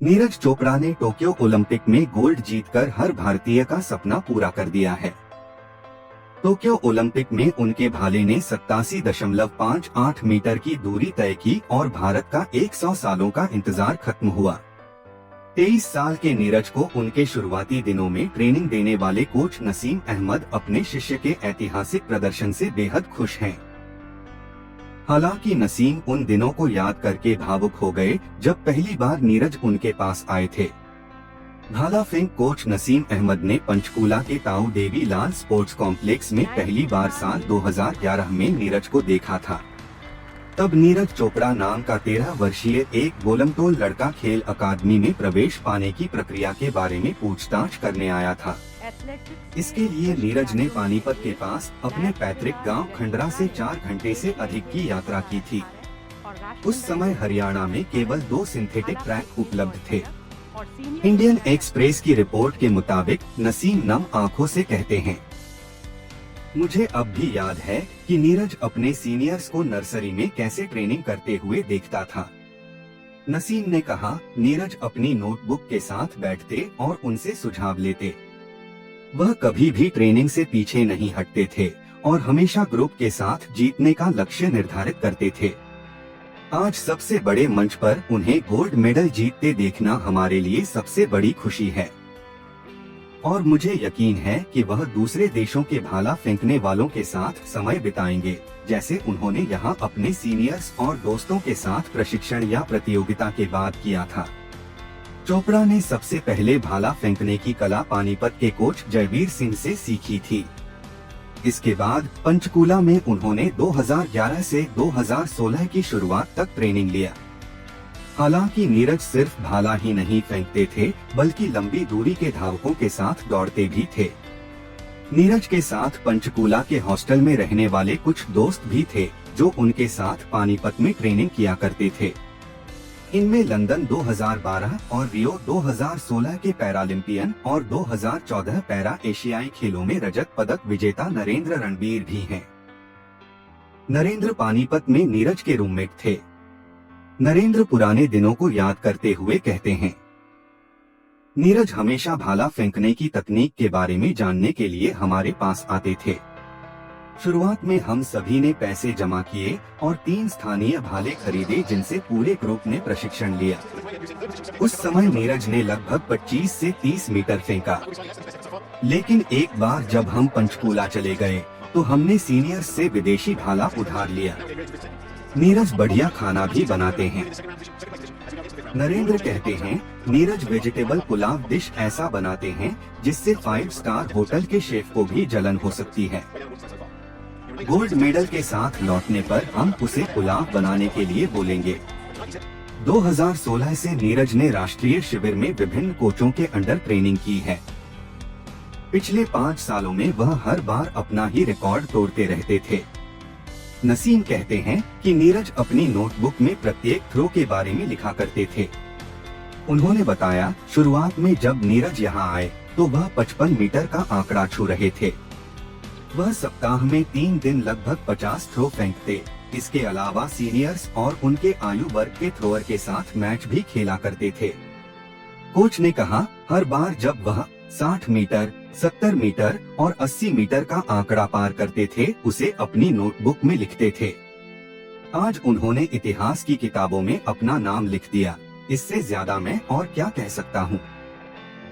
नीरज चोपड़ा ने Tokyo Olympic में gold जीतकर हर भारतीय का सपना पूरा कर दिया है। टोक्यो ओलंपिक में उनके भाले ने 87.58 मीटर की दूरी तय की और भारत का 100 सालों का इंतजार खत्म हुआ। 23 साल के नीरज को उनके शुरुआती दिनों में ट्रेनिंग देने वाले कोच नसीम अहमद अपने शिष्य के ऐतिहासिक प्रदर्शन से बेहद खुश हैं। हालांकि नसीम उन दिनों को याद करके भावुक हो गए जब पहली बार नीरज उनके पास आए थे। भाला फेंक कोच नसीम अहमद ने पंचकूला के ताऊ देवी लाल स्पोर्ट्स कॉम्प्लेक्स में पहली बार साल 2011 में नीरज को देखा था। तब नीरज चोपड़ा नाम का 13 वर्षीय एक गोलमटोल लड़का खेल अकादमी में प्रवेश पाने की प्रक्रिया के बारे में पूछताछ करने आया था। इसके लिए नीरज ने पानीपत के पास अपने पैतृक गांव खंडरा से 4 घंटे से अधिक की यात्रा की थी। उस समय हरियाणा में केवल 2 सिंथेटिक ट्रैक उपलब्ध थे। इंडियन एक्सप्रेस की रिपोर्ट के मुताबिक नसीम नम आंखों से कहते हैं, मुझे अब भी याद है कि नीरज अपने सीनियर्स को नर्सरी में कैसे ट्रेनिंग करते हुए देखता था। नसीम ने कहा, नीरज अपनी नोटबुक के साथ बैठते और उनसे सुझाव लेते। वह कभी भी ट्रेनिंग से पीछे नहीं हटते थे और हमेशा ग्रुप के साथ जीतने का लक्ष्य निर्धारित करते थे। आज सबसे बड़े मंच पर उन्हें गोल्ड मेडल जीतते देखना हमारे लिए सबसे बड़ी खुशी है और मुझे यकीन है कि वह दूसरे देशों के भाला फेंकने वालों के साथ समय बिताएंगे, जैसे उन्होंने यहां अपने सीनियर्स और दोस्तों के साथ प्रशिक्षण या प्रतियोगिता के बाद किया था। चोपड़ा ने सबसे पहले भाला फेंकने की कला पानीपत के कोच जयवीर सिंह से सीखी थी। इसके बाद पंचकूला में उन्होंने 2011 से 2016 की शुरुआत तक ट्रेनिंग लिया। हालांकि नीरज सिर्फ भाला ही नहीं फेंकते थे, बल्कि लंबी दूरी के धावकों के साथ दौड़ते भी थे। नीरज के साथ पंचकूला के हॉस्टल में रहने वाले कुछ दोस्त भी थे, जो उनके साथ पानीपत में ट्रेनिंग किया करते थे। इनमें लंदन 2012 और रियो 2016 के पैरालंपियन और 2014 पैरा एशियाई खेलों में रजत पदक विजेता नरेंद्र रणबीर भी हैं। नरेंद्र पानीपत में नीरज के रूममेट थे। नरेंद्र पुराने दिनों को याद करते हुए कहते हैं, नीरज हमेशा भाला फेंकने की तकनीक के बारे में जानने के लिए हमारे पास आते थे। शुरुआत में हम सभी ने पैसे जमा किए और 3 स्थानीय भाले खरीदे, जिनसे पूरे ग्रुप ने प्रशिक्षण लिया। उस समय नीरज ने लगभग 25 से 30 मीटर फेंका, लेकिन एक बार जब हम पंचकूला चले गए तो हमने सीनियर्स से विदेशी भाला उधार लिया। नीरज बढ़िया खाना भी बनाते हैं। नरेंद्र कहते हैं, नीरज वेजिटेबल पुलाव डिश ऐसा बनाते हैं जिससे 5 स्टार होटल के शेफ को भी जलन हो सकती है। गोल्ड मेडल के साथ लौटने पर हम उसे पुलाव बनाने के लिए बोलेंगे। 2016 से नीरज ने राष्ट्रीय शिविर में विभिन्न कोचों के अंडर ट्रेनिंग की है। पिछले 5 सालों में वह हर बार अपना ही रिकॉर्ड तोड़ते रहते थे। नसीम कहते हैं कि नीरज अपनी नोटबुक में प्रत्येक थ्रो के बारे में लिखा करते थे। उन्होंने बताया, शुरुआत में जब नीरज यहाँ आए तो वह 55 मीटर का आंकड़ा छू रहे थे। वह सप्ताह में 3 दिन लगभग 50 थ्रो फेंकते। इसके अलावा सीनियर्स और उनके आयु वर्ग के थ्रोअर के साथ मैच भी खेला करते थे। कोच ने कहा, हर बार जब वह 60 मीटर, 70 मीटर और 80 मीटर का आंकड़ा पार करते थे, उसे अपनी नोटबुक में लिखते थे। आज उन्होंने इतिहास की किताबों में अपना नाम लिख दिया। इससे ज्यादा मैं और क्या कह सकता हूँ।